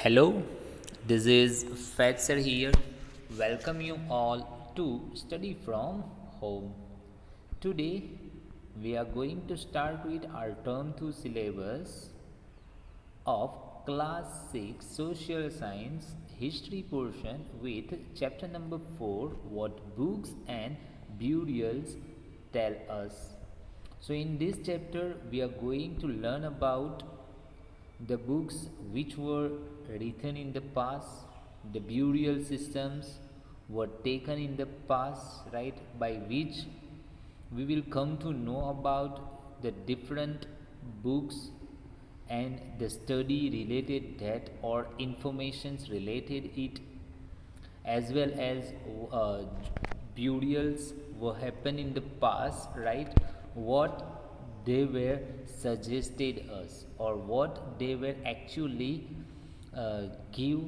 Hello, this is Fatser here. Welcome you all to Study from Home. Today we are going to start with our term 2 syllabus of class 6 social science history portion with chapter number 4 what books and burials tell us. So in this chapter we are going to learn about the books which were written in the past, the burial systems were taken in the past, right, by which we will come to know about the different books and the study related that or informations related it, as well as burials were happen in the past, right, what they were suggested us or what they were actually give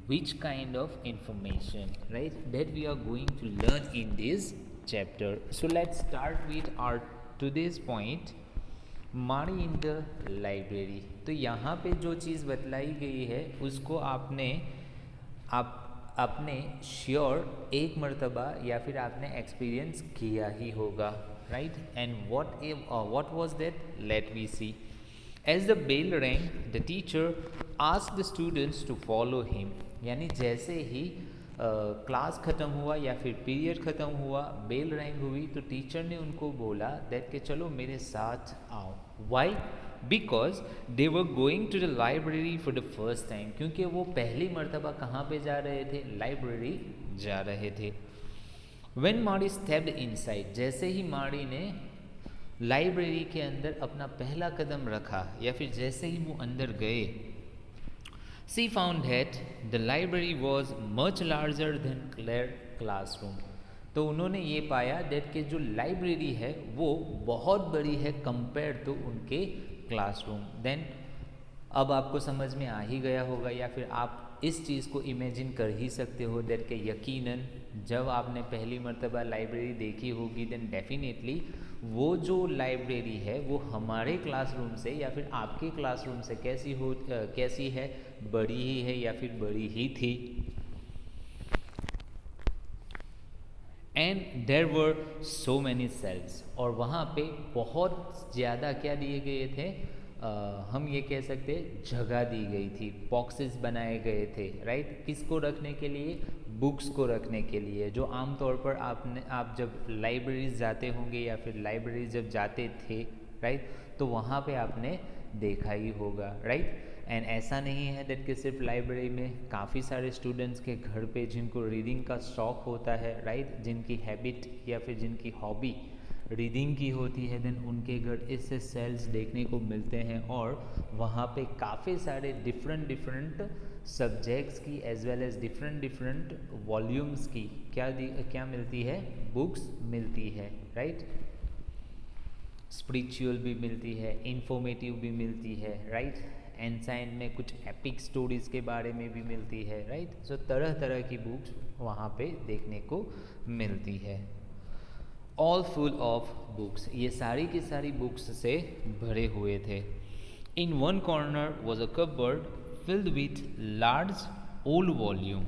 which kind of information, right, that we are going to learn in this chapter. So let's start with our today's point, मारी in the library. तो यहाँ पे जो चीज़ बतलाई गई है उसको आपने श्योर एक मर्तबा या फिर आपने एक्सपीरियंस किया ही होगा, right. And what was that, let we see. As the bell rang the teacher asked the students to follow him. यानी जैसे ही क्लास ख़त्म हुआ या फिर पीरियड ख़त्म हुआ, बेल रैंग हुई, तो टीचर ने उनको बोला दैट कि चलो मेरे साथ आओ. Why? Because they were going to the library for the first time. क्योंकि वो पहली मर्तबा कहाँ पे जा रहे थे? लाइब्रेरी जा रहे थे. वेन मारी स्टेप्ड इनसाइड, जैसे ही मारी ने लाइब्रेरी के अंदर अपना पहला कदम रखा या फिर जैसे ही वो अंदर गए, she found that the library was much larger than their classroom. तो उन्होंने ये पाया दैट कि जो लाइब्रेरी है वो बहुत बड़ी है कंपेयर टू उनके क्लासरूम. देन अब आपको समझ में आ ही गया होगा या फिर आप इस चीज़ को इमेजिन कर ही सकते हो दैट कि यकीनन जब आपने पहली मर्तबा लाइब्रेरी देखी होगी देन डेफिनेटली वो जो लाइब्रेरी है वो हमारे क्लासरूम से या फिर आपके क्लासरूम से कैसी है, बड़ी ही है या फिर बड़ी ही थी. And there were so many cells, और वहाँ पे बहुत ज़्यादा क्या दिए गए थे, हम ये कह सकते जगह दी गई थी, बॉक्सेस बनाए गए थे, राइट. किसको रखने के लिए? बुक्स को रखने के लिए. जो आमतौर पर आप जब लाइब्रेरीज जाते होंगे या फिर लाइब्रेरीज जब जाते थे, राइट, तो वहाँ पे आपने देखा ही होगा, राइट. एंड ऐसा नहीं है दैट कि सिर्फ लाइब्रेरी में, काफ़ी सारे स्टूडेंट्स के घर पे जिनको रीडिंग का शौक़ होता है, राइट, जिनकी हैबिट या फिर जिनकी हॉबी रीडिंग की होती है, देन उनके घर इससे सेल्स देखने को मिलते हैं और वहाँ पे काफ़ी सारे डिफरेंट सब्जेक्ट्स की as well as different volumes की क्या मिलती है? बुक्स मिलती है, राइट. स्पिरिचुअल भी मिलती है, इंफॉर्मेटिव भी मिलती है, राइट. एंसाइन में कुछ एपिक स्टोरीज़ के बारे में भी मिलती है, राइट. सो तरह तरह की बुक्स वहाँ पे देखने को मिलती है. ऑल फुल ऑफ बुक्स, ये सारी की सारी बुक्स से भरे हुए थे. In one corner was a cupboard filled with large old volume,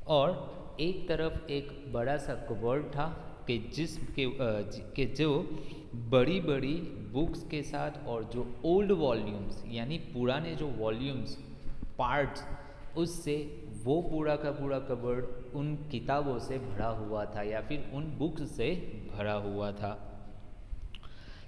और एक तरफ एक बड़ा सा कबर्ड था कि जो बड़ी बड़ी बुक्स के साथ और जो ओल्ड वॉल्यूम्स यानी पुराने जो वॉल्यूम्स पार्ट्स, उससे वो पूरा का पूरा कबर्ड उन किताबों से भरा हुआ था या फिर उन बुक्स से भरा हुआ था.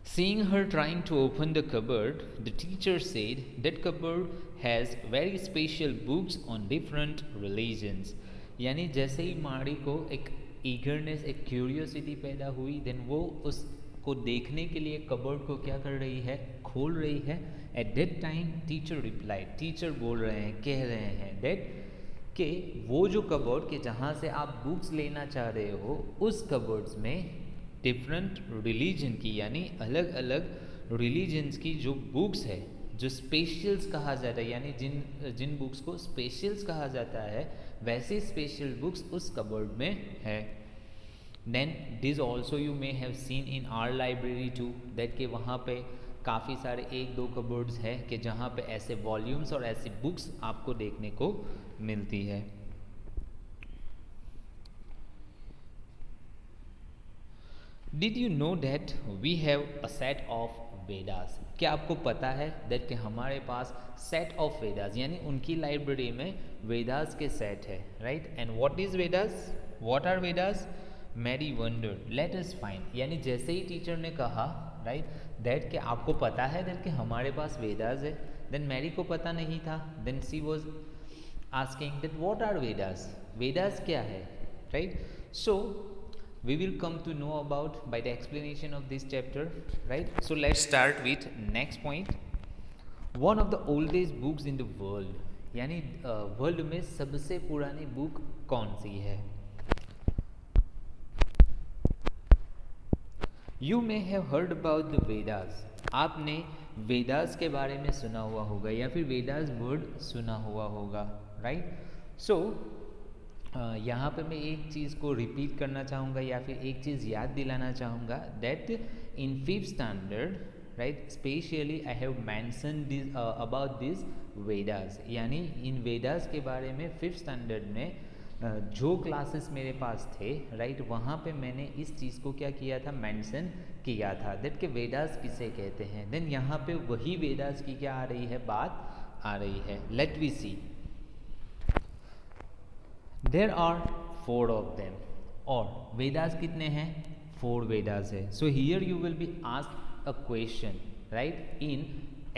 Seeing her trying to open the cupboard, the teacher said that cupboard has very special books on different religions. यानी जैसे ही माड़ी को एक ईगरनेस, एक क्यूरियोसिटी पैदा हुई, देन वो उसको देखने के लिए कबर्ड को क्या कर रही है? खोल रही है. At that time teacher replied, teacher बोल रहे हैं, कह रहे हैं दैट कि वो जो कबर्ड के जहाँ से आप बुक्स लेना चाह रहे हो, उस कबर्ड्स में डिफरेंट रिलीजन की यानी अलग अलग रिलीजन्स की जो बुक्स है, जो स्पेशल्स कहा जाता है, यानी जिन बुक्स को स्पेशल्स कहा जाता है, वैसे स्पेशल बुक्स उस कबर्ड में है. Then this also you may have seen in our library too, that के वहाँ पे काफ़ी सारे एक दो कबोर्ड्स हैं कि जहाँ पे ऐसे वॉल्यूम्स और ऐसी बुक्स आपको देखने को मिलती है। Did you know that we have a set of Vedas? क्या आपको पता है दैट कि हमारे पास सेट ऑफ वेदास यानी उनकी लाइब्रेरी में वेदास के सेट है, right? And what is Vedas? What are Vedas? Merry wonder let us find, यानी जैसे ही टीचर ने कहा, राइट, दैट कि आपको पता है दैट कि हमारे पास वेदास है, देन मैरी को पता नहीं था, then she was asking that what are Vedas? Vedas क्या है, right? So we will come to know about by the explanation of this chapter, right? So let's start with next point. One of the oldest books in the world, यानी world में सबसे पुरानी book कौन सी है? You may have heard about the Vedas. आपने वेदास के बारे में सुना हुआ होगा या फिर वेदास वर्ड सुना हुआ होगा, राइट? सो यहाँ पे मैं एक चीज़ को रिपीट करना चाहूँगा या फिर एक चीज़ याद दिलाना चाहूँगा that in 5th standard, right, specially I have mention this about this Vedas, यानी इन वेदास के बारे में 5th स्टैंडर्ड में जो क्लासेस मेरे पास थे, राइट, वहाँ पे मैंने इस चीज़ को क्या किया था, मेंशन किया था दैट कि वेदास किसे कहते हैं। देन यहाँ पे वही वेदास की क्या आ रही है, बात आ रही है। Let we see. There are 4 of them, और वेदास कितने हैं? 4 वेदास है। So here you will be asked a question, right, in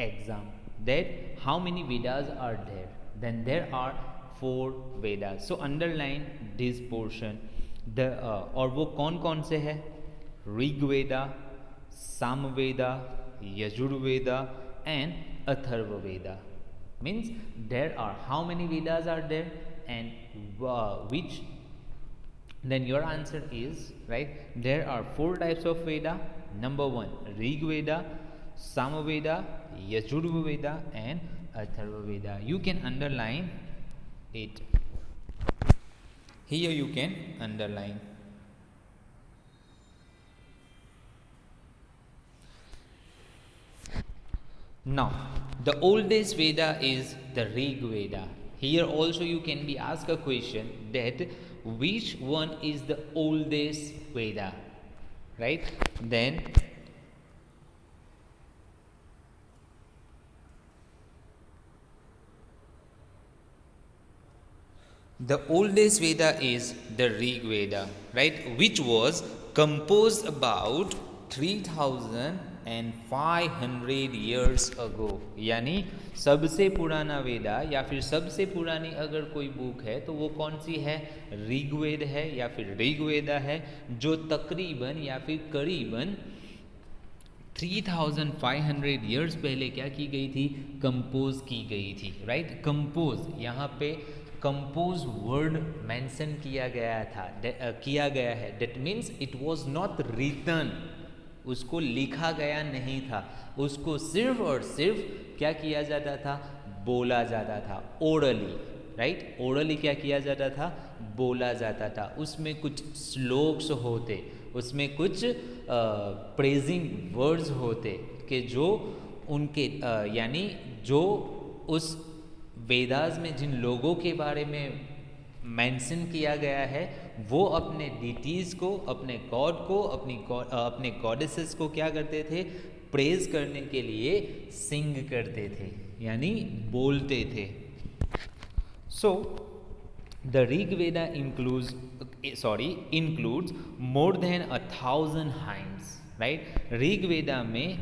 exam that how many Vedas are there? Then there are 4 Vedas. So underline this portion. और वो कौन कौन से है? Rigveda, Samaveda, Yajurveda and Atharvaveda. Means there are how many Vedas are there and which? Then your answer is, right, there are 4 types of Veda. Number 1 Rig Veda, Samaveda, Yajurveda and Atharvaveda. You can underline it. Here you can underline. Now the oldest Veda is the Rig Veda. Here also you can be asked a question that which one is the oldest Veda, right? Then the oldest Veda is the Rig Veda, right, which was composed about 3500 years ago. यानी सबसे पुराना वेदा या फिर सबसे पुरानी अगर कोई book है तो वो कौन सी है? ऋग्वेद है या फिर ऋग्वेदा है, जो तकरीबन या फिर करीबन 3500 ईयर्स पहले क्या की गई थी? कंपोज की गई थी, राइट? कंपोज, यहाँ पे कंपोज वर्ड मेंशन किया गया था, किया गया है। That means it was not written, उसको लिखा गया नहीं था, उसको सिर्फ और सिर्फ क्या किया जाता था? बोला जाता था, ओरली, राइट? ओरली क्या किया जाता था? बोला जाता था। उसमें कुछ श्लोक्स होते, उसमें कुछ प्रेजिंग वर्ड्स होते कि जो उनके यानी जो उस वेदास में जिन लोगों के बारे में मेंशन किया गया है वो अपने डिटीज़ को, अपने गॉड को, अपने गॉडेसेस को क्या करते थे? प्रेज करने के लिए सिंग करते थे, यानी बोलते थे। So the Rig Veda includes more than 1000 hymns, right? Rig Veda में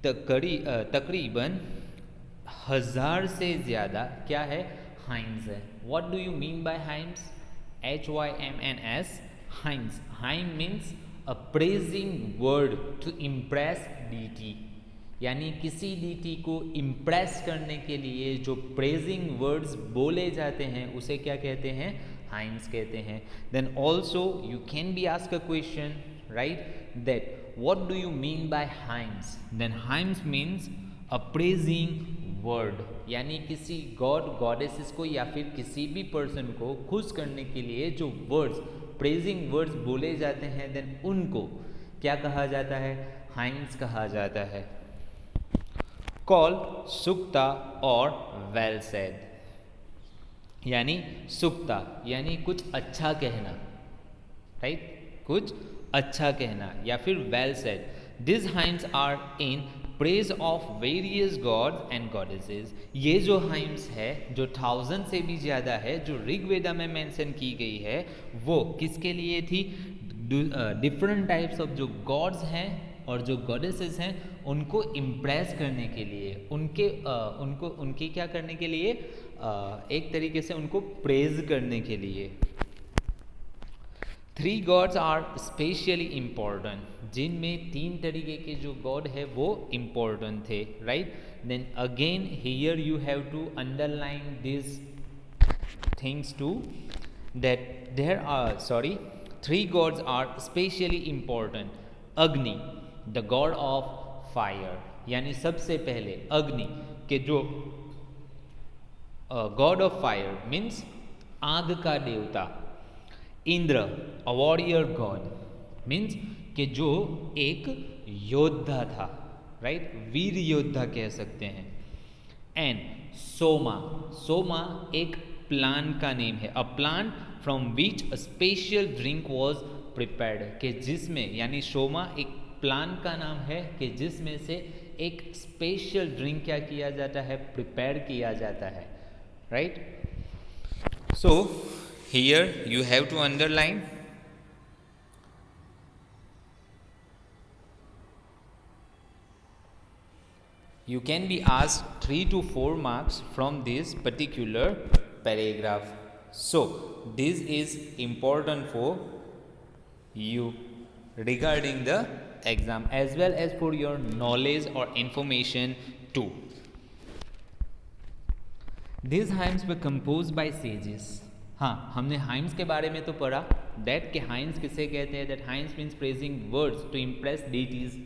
तकरीबन 1000 से ज़्यादा क्या है? हाइम्स है। What do you mean by hymns? HYMNS, hymns. Hymn means a praising word to impress deity, यानी किसी डीटी को इम्प्रेस करने के लिए जो प्रेजिंग वर्ड्स बोले जाते हैं उसे क्या कहते हैं? हाइम्स कहते हैं। Then also you can be ask a question, right, that what do you mean by hymns? Then hymns means a praising word, यानी किसी गॉड गॉडेसेस को या फिर किसी भी पर्सन को खुश करने के लिए जो वर्ड्स, प्रेजिंग वर्ड्स बोले जाते हैं, देन उनको क्या कहा जाता है? हाइम्स कहा जाता है। कॉल्ड सुक्ता और वेल सेड। यानी सुक्ता यानी कुछ अच्छा कहना, राइट, कुछ अच्छा कहना, या फिर well said. This hymns are in praise of various gods and goddesses. ये जो हाइम्स है, जो 1000 से भी ज़्यादा है, जो ऋग्वेदा में मेंशन की गई है, वो किसके लिए थी? डिफरेंट टाइप्स ऑफ जो गॉड्स हैं और जो गॉडेसेस हैं उनको इम्प्रेस करने के लिए, उनकी क्या करने के लिए, एक तरीके से उनको प्रेज करने के लिए। 3 गॉड्स आर स्पेशली इम्पोर्टेंट, जिनमें 3 तरीके के जो गॉड है वो इम्पोर्टेंट थे, right. Then again here you have to underline this things too, that there are 3 gods are specially important. Agni, the god of fire, यानी सबसे पहले अग्नि के जो गॉड ऑफ फायर मीन्स आग का देवता। Indra, a warrior God means कि जो एक योद्धा था, राइट, वीर योद्धा कह सकते हैं। एंड सोमा, सोमा एक प्लांट का नेम है, a plant from which a special drink was prepared, कि जिसमें, यानी सोमा एक प्लांट का नाम है कि जिसमें से एक स्पेशल ड्रिंक क्या किया जाता है, प्रिपेयर किया जाता है, right. So here you have to underline you can be asked 3 to 4 marks from this particular paragraph. So this is important for you regarding the exam as well as for your knowledge or information too. These hymns were composed by sages. हाँ, हमने hymns के बारे में तो पढ़ा, that के hymns किसे कहते हैं, that hymns means praising words to impress deities,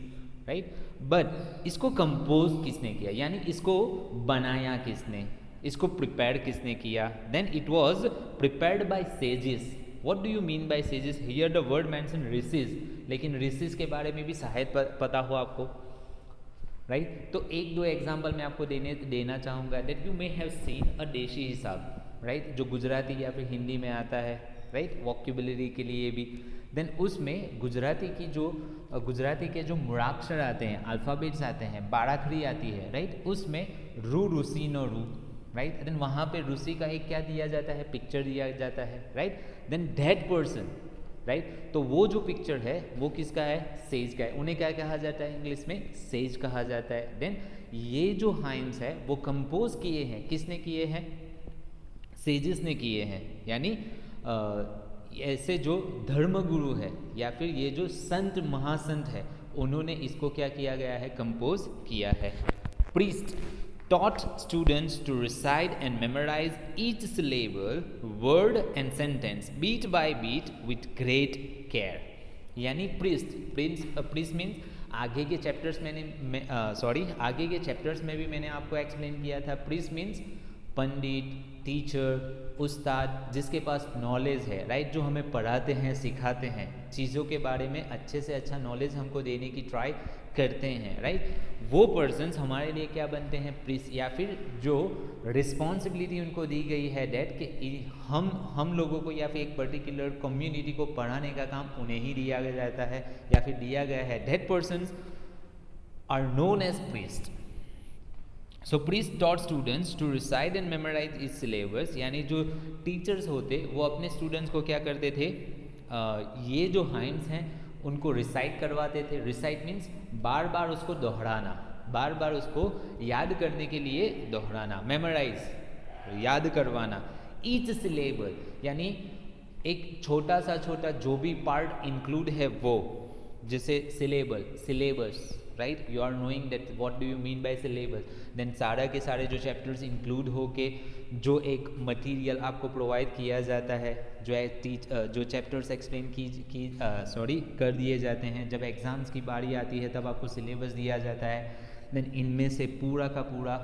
right. But इसको कंपोज किसने किया, यानी इसको बनाया किसने, इसको प्रिपेयर किसने किया? Then it was prepared by sages. What do you mean by sages? Here the word mention rishis, लेकिन ऋषिज के बारे में भी शायद पता हो आपको, राइट। तो एक दो एग्जाम्पल मैं आपको देना चाहूँगा, that you may have seen a देशी हिसाब, राइट, जो गुजराती या फिर हिंदी में आता है, राइट, वोक्यूबलरी के लिए भी। देन उसमें गुजराती के जो मुड़ाक्षर आते हैं, अल्फ़ाबेट्स आते हैं, बाराखड़ी आती है, राइट, उसमें रू, रूसी, नो रू, राइट। देन वहाँ पे रूसी का एक क्या दिया जाता है, पिक्चर दिया जाता है, right. Then that person, right, तो वो जो पिक्चर है वो किसका है, सेज का है। उन्हें क्या कहा जाता है, इंग्लिश में सेज कहा जाता है। देन ये जो हाइम्स है वो कंपोज किए हैं, किसने किए हैं, सेजेस ने किए हैं, यानी ऐसे जो धर्मगुरु है या फिर ये जो संत महासंत है, उन्होंने इसको क्या किया गया है, कंपोज किया है। Priest taught students to recite and memorize each syllable, word and sentence beat by beat with great care. यानी प्रीस्ट मीन्स आगे के चैप्टर्स आगे के चैप्टर्स में भी मैंने आपको एक्सप्लेन किया था। प्रीस्ट मीन्स पंडित, टीचर, उस्ताद, जिसके पास नॉलेज है, राइट, जो हमें पढ़ाते हैं, सिखाते हैं, चीज़ों के बारे में अच्छे से अच्छा नॉलेज हमको देने की ट्राई करते हैं, राइट। वो पर्सन्स हमारे लिए क्या बनते हैं, प्रीस्ट, या फिर जो रिस्पॉन्सिबिलिटी उनको दी गई है डैट कि हम लोगों को या फिर एक पर्टिकुलर कम्युनिटी को पढ़ाने का काम उन्हें ही दिया जाता है या फिर दिया गया है, that persons are known as priest. So priest taught students to recite and memorise इस सिलेबस, यानी जो टीचर्स होते वो अपने स्टूडेंट्स को क्या करते थे, ये जो हाइम्स हैं उनको रिसाइट करवाते थे। रिसाइट मीन्स बार बार उसको दोहराना, बार बार उसको याद करने के लिए दोहराना। मेमोराइज याद करवाना। ईच सिलेबल यानी एक छोटा जो भी पार्ट इंक्लूड है वो, जैसे syllabus, right, you are knowing that what do you mean by syllabus. Then सारा के सारे जो चैप्टर्स इंक्लूड होके जो एक मटेरियल आपको प्रोवाइड किया जाता है, जो चैप्टर्स एक्सप्लेन कर दिए जाते हैं, जब एग्ज़ाम्स की बारी आती है तब आपको सिलेबस दिया जाता है। देन इनमें से पूरा का पूरा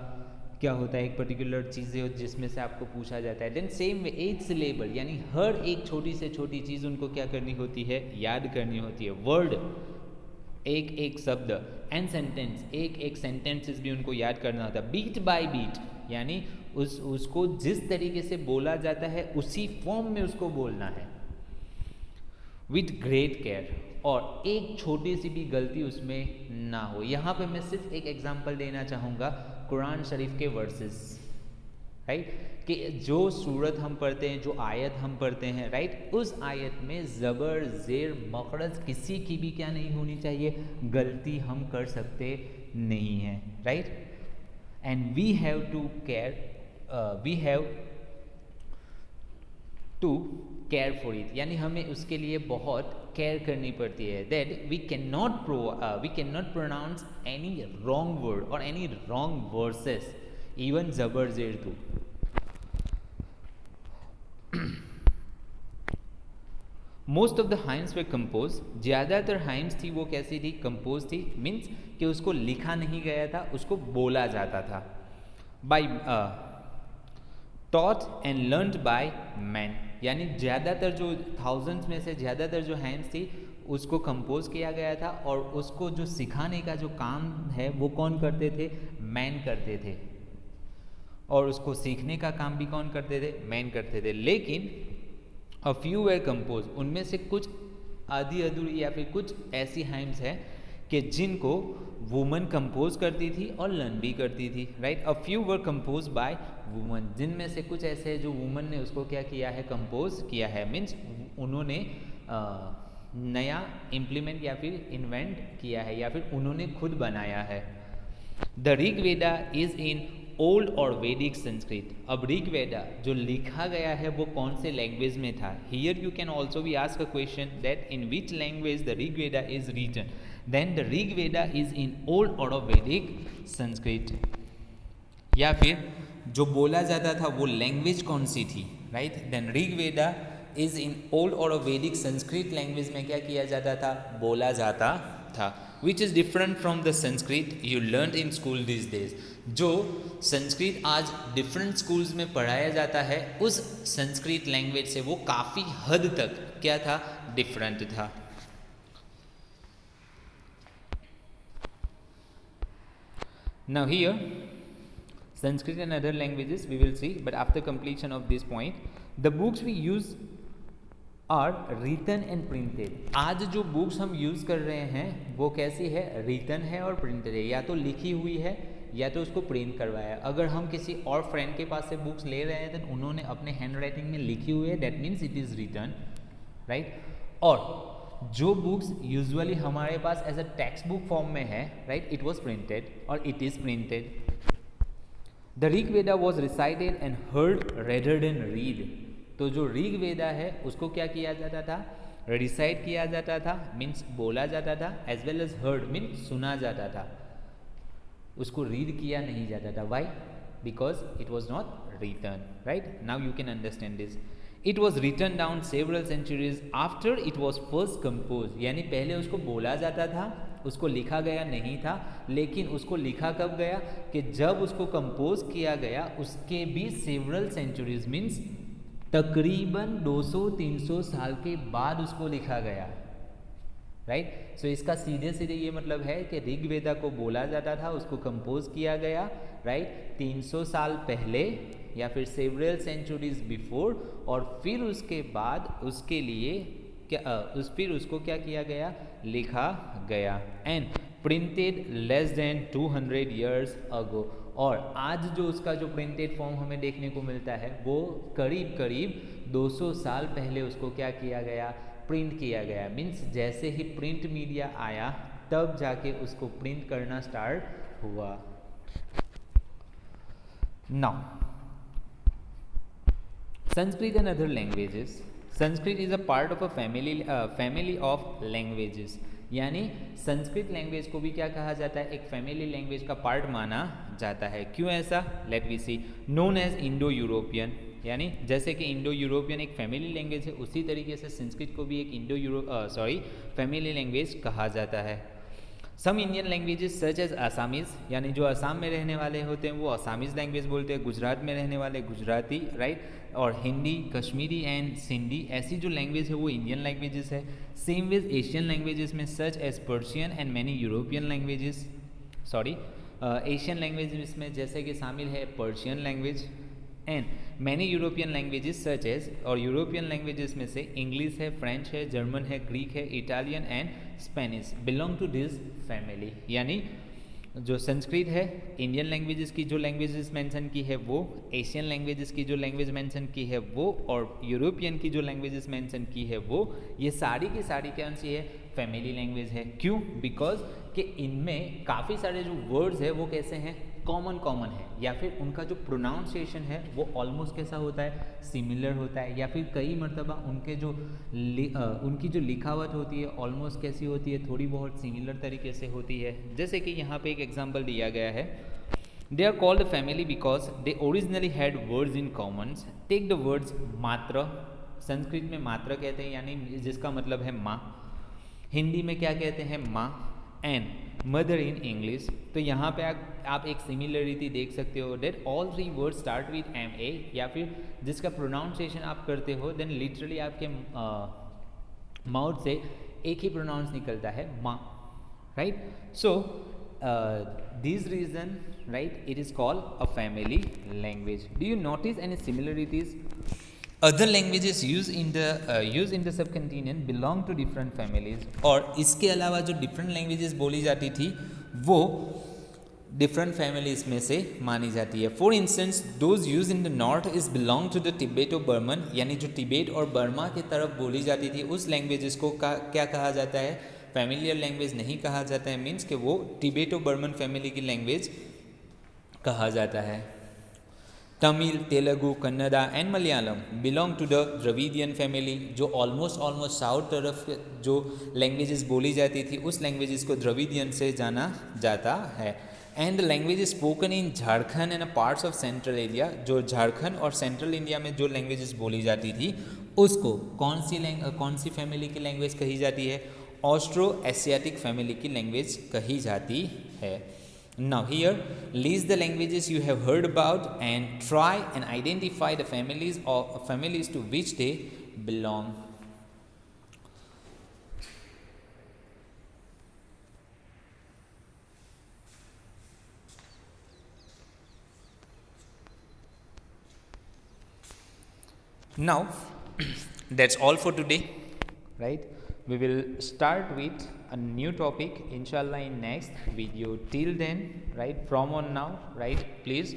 क्या होता है, एक पर्टिकुलर चीज़ें जिसमें से आपको पूछा जाता है। Then same way as syllable, यानी हर एक छोटी से छोटी चीज़ उनको क्या करनी होती है, याद करनी होती है। वर्ड एक एक शब्द एंड सेंटेंस, एक एक सेंटेंसेस भी उनको याद करना होता है, बीट बाय बीट, यानी उसको जिस तरीके से बोला जाता है उसी फॉर्म में उसको बोलना है, विथ ग्रेट केयर, और एक छोटी सी भी गलती उसमें ना हो। यहाँ पे मैं सिर्फ एक एग्जांपल देना चाहूँगा कुरान शरीफ के वर्सेस, राइट, कि जो सूरत हम पढ़ते हैं, जो आयत हम पढ़ते हैं, राइट, उस आयत में ज़बर ज़ेर मखरज किसी की भी क्या नहीं होनी चाहिए, गलती हम कर सकते नहीं हैं, right, and we have to care for it, यानी हमें उसके लिए बहुत केयर करनी पड़ती है, that we can not pronounce any wrong word और एनी रॉन्ग वर्सेस, इवन ज़बर ज़ेर too. Most of the hymns were compose, ज़्यादातर हाइम्स थी वो कैसी थी, कंपोज थी, मीन्स कि उसको लिखा नहीं गया था, उसको बोला जाता था, by taught and learned by man, यानी ज़्यादातर जो थाउजेंड्स में से ज़्यादातर जो हाइम्स थी उसको कंपोज किया गया था, और उसको जो सिखाने का जो काम है वो कौन करते थे, मैन करते थे, और उसको सीखने का काम भी कौन करते थे, मैन करते थे। लेकिन अ फ्यू वेर कंपोज, उनमें से कुछ आधी अधूरी या फिर कुछ ऐसी हाइम्स हैं कि जिनको वुमन कंपोज करती थी और लर्न भी करती थी, right, a few were compose bye woman, जिनमें से कुछ ऐसे हैं जो वुमन ने उसको क्या किया है, कंपोज किया है, मीन्स उन्होंने नया इम्प्लीमेंट या फिर इन्वेंट किया है या फिर उन्होंने खुद बनाया है। The Rig Veda is in old और वैदिक संस्कृत, अब ऋग वेदा जो लिखा गया है वो कौन से लैंग्वेज में था, here you can also be ask a question that in which language the Rig Veda is written, then the Rig Veda is in old और वैदिक संस्कृत, या फिर जो बोला जाता था वो लैंग्वेज कौन सी थी, right, then Rig Veda is in old और वैदिक संस्कृत लैंग्वेज में क्या किया जाता था, बोला जाता था, which is different from the Sanskrit you learn in school this days, जो संस्कृत आज डिफरेंट स्कूल्स में पढ़ाया जाता है उस संस्कृत लैंग्वेज से वो काफ़ी हद तक क्या था, डिफरेंट था। Now here Sanskrit and other languages we will see, but after completion of this point, the books we use are written and printed. आज जो बुक्स हम यूज़ कर रहे हैं वो कैसी है, रिटन है और प्रिंटेड है, या तो लिखी हुई है या तो उसको प्रिंट करवाया। अगर हम किसी और फ्रेंड के पास से बुक्स ले रहे हैं तो उन्होंने अपने हैंड राइटिंग में लिखी हुई है, that means it is written, right, और जो बुक्स यूजुअली हमारे पास as a text book form में है, राइट, इट वॉज प्रिंटेड और it is printed. The Rig Veda was recited and heard rather than read, तो जो ऋग वेदा है उसको क्या किया जाता था, रिसाइट किया जाता था, मीन्स बोला जाता था, as well as heard means सुना जाता था, उसको रीड किया नहीं जाता था। Why, because it was not written, right, now you can understand this. It was written down several centuries after it was first compose, यानी पहले उसको बोला जाता था, उसको लिखा गया नहीं था, लेकिन उसको लिखा कब गया कि जब उसको कंपोज किया गया उसके भी सेवरल सेंचुरीज मीन्स तकरीबन 200-300 साल के बाद उसको लिखा गया, राइट। सो इसका सीधे सीधे ये मतलब है कि ऋग वेदा को बोला जाता था, उसको कंपोज किया गया, राइट, 300 साल पहले या फिर सेवरल सेंचुरीज बिफोर, और फिर उसके बाद उसके लिए फिर उसको क्या किया गया, लिखा गया, and printed less than 200 years ago, और आज जो उसका जो प्रिंटेड फॉर्म हमें देखने को मिलता है वो करीब करीब 200 साल पहले उसको क्या किया गया, प्रिंट किया गया। मीन्स जैसे ही प्रिंट मीडिया आया तब जाके उसको प्रिंट करना स्टार्ट हुआ। Now Sanskrit and other languages, Sanskrit is a part of a family of languages, यानी संस्कृत लैंग्वेज को भी क्या कहा जाता है, एक फैमिली लैंग्वेज का पार्ट माना जाता है। क्यों ऐसा, let we see. Known as Indo European, यानी जैसे कि इंडो यूरोपियन एक फैमिली लैंग्वेज है, उसी तरीके से संस्कृत को भी एक फैमिली लैंग्वेज कहा जाता है। Some Indian languages such as Assamese, यानी जो असम में रहने वाले होते हैं वो आसामीज़ लैंग्वेज बोलते हैं, गुजरात में रहने वाले गुजराती, राइट, और हिंदी, कश्मीरी एंड सिंधी, ऐसी जो लैंग्वेज है वो इंडियन लैंग्वेजेस है। सेम विद एशियन लैंग्वेजेस में such as Persian and many European languages, sorry Asian languages में जैसे कि शामिल है Persian language and many European languages such as, और यूरोपियन लैंग्वेजेस में से इंग्लिश है, फ्रेंच है, जर्मन है, ग्रीक है, Italian and Spanish belong to this family. यानी जो संस्कृत है, इंडियन लैंग्वेजेस की जो लैंग्वेजेस मेंशन की है वो, एशियन लैंग्वेजेस की जो लैंग्वेज मेंशन की है वो, और यूरोपियन की जो लैंग्वेजेस मेंशन की है वो, ये सारी की सारी कौन सी है, फैमिली लैंग्वेज है। क्यों? बिकॉज कि इनमें काफ़ी सारे जो वर्ड्स है वो कैसे हैं, कॉमन है, या फिर उनका जो प्रोनाउंसिएशन है वो ऑलमोस्ट कैसा होता है, सिमिलर होता है, या फिर कई मरतबा उनके जो उनकी जो लिखावट होती है ऑलमोस्ट कैसी होती है, थोड़ी बहुत सिमिलर तरीके से होती है। जैसे कि यहाँ पे एक एग्जांपल दिया गया है, they are called family because they originally had words in commons. Take the words मात्र, संस्कृत में मात्र कहते हैं यानी जिसका मतलब है माँ, हिंदी में क्या कहते हैं, माँ, एंड मदर इन इंग्लिश। तो यहाँ पे आप एक सिमिलरिटी देख सकते हो, that all three word start with M A, या फिर जिसका प्रोनाउंसिएशन आप करते हो देन लिटरली आपके माउथ से एक ही प्रोनाउंस निकलता है, माँ, right. So this reason, right, it is called a family language. Do you notice any similarities? Other languages use in the subcontinent belong to different families, और इसके अलावा जो डिफरेंट लैंग्वेजेस बोली जाती थी वो डिफरेंट फैमिलीज में से मानी जाती है। For instance those use in the north is belong to the Tibeto Burman, यानी जो तिब्बत और बर्मा की तरफ बोली जाती थी उस लैंग्वेजेस को क्या कहा जाता है, फैमिलियर लैंग्वेज नहीं कहा जाता है, मीन्स कि वो तिब्बतो बर्मन फैमिली की लैंग्वेज कहा जाता है। Tamil, Telugu, Kannada and Malayalam belong to the Dravidian family, जो ऑलमोस्ट साउथ तरफ जो लैंग्वेजेस बोली जाती थी उस लैंग्वेजेस को द्रविडियन से जाना जाता है। And the language spoken in Jharkhand and parts of central area, जो झारखंड और सेंट्रल इंडिया में जो लैंग्वेजेस बोली जाती थी उसको कौन सी फैमिली की लैंग्वेज कही जाती है, ऑस्ट्रो एशियाटिक फैमिली की लैंग्वेज कही जाती है। Now here, list the languages you have heard about and try and identify the families to which they belong. Now, that's all for today, right? We will start with a new topic inshallah in next video. Till then, right, from on now, right, please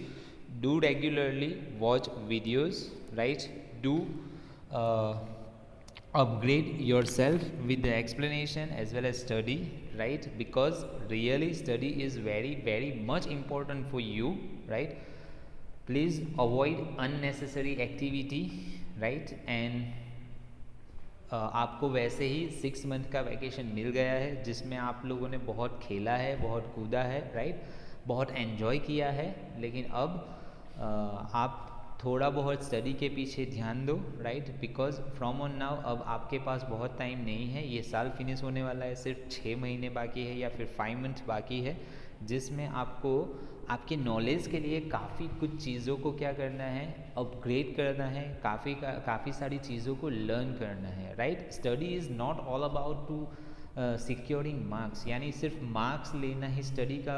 do regularly watch videos, right, do upgrade yourself with the explanation as well as study, right, because really study is very much important for you, right. Please avoid unnecessary activity, right, and आपको वैसे ही 6 month का vacation मिल गया है जिसमें आप लोगों ने बहुत खेला है, बहुत कूदा है, राइट, बहुत एन्जॉय किया है, लेकिन अब आप थोड़ा बहुत स्टडी के पीछे ध्यान दो, right, because from on now अब आपके पास बहुत टाइम नहीं है, ये साल फिनिश होने वाला है, सिर्फ 6 महीने बाकी है या फिर 5 मंथ बाकी है, जिसमें आपको आपके नॉलेज के लिए काफ़ी कुछ चीज़ों को क्या करना है, अपग्रेड करना है, काफ़ी सारी चीज़ों को लर्न करना है, right. Study is not all about to securing marks, यानी सिर्फ मार्क्स लेना ही स्टडी का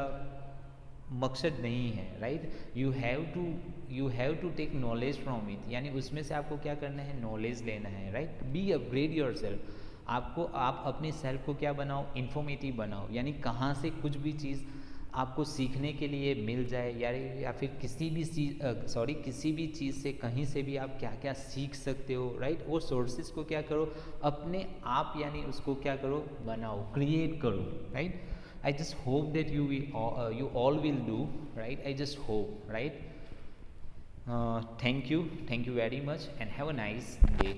मकसद नहीं है, right. You have to take knowledge from it, यानी उसमें से आपको क्या करना है, नॉलेज लेना है, right. Be upgrade your self, आप अपने सेल्फ को क्या बनाओ, इन्फॉर्मेटिव बनाओ, यानी कहाँ से कुछ भी चीज़ आपको सीखने के लिए मिल जाए, या फिर किसी भी चीज़ से कहीं से भी आप क्या क्या सीख सकते हो, राइट, वो सोर्सेज को क्या करो, अपने आप यानी उसको क्या करो, बनाओ, क्रिएट करो, right. I just hope that you all will do, right. I just hope, right. Thank you very much and have a nice day.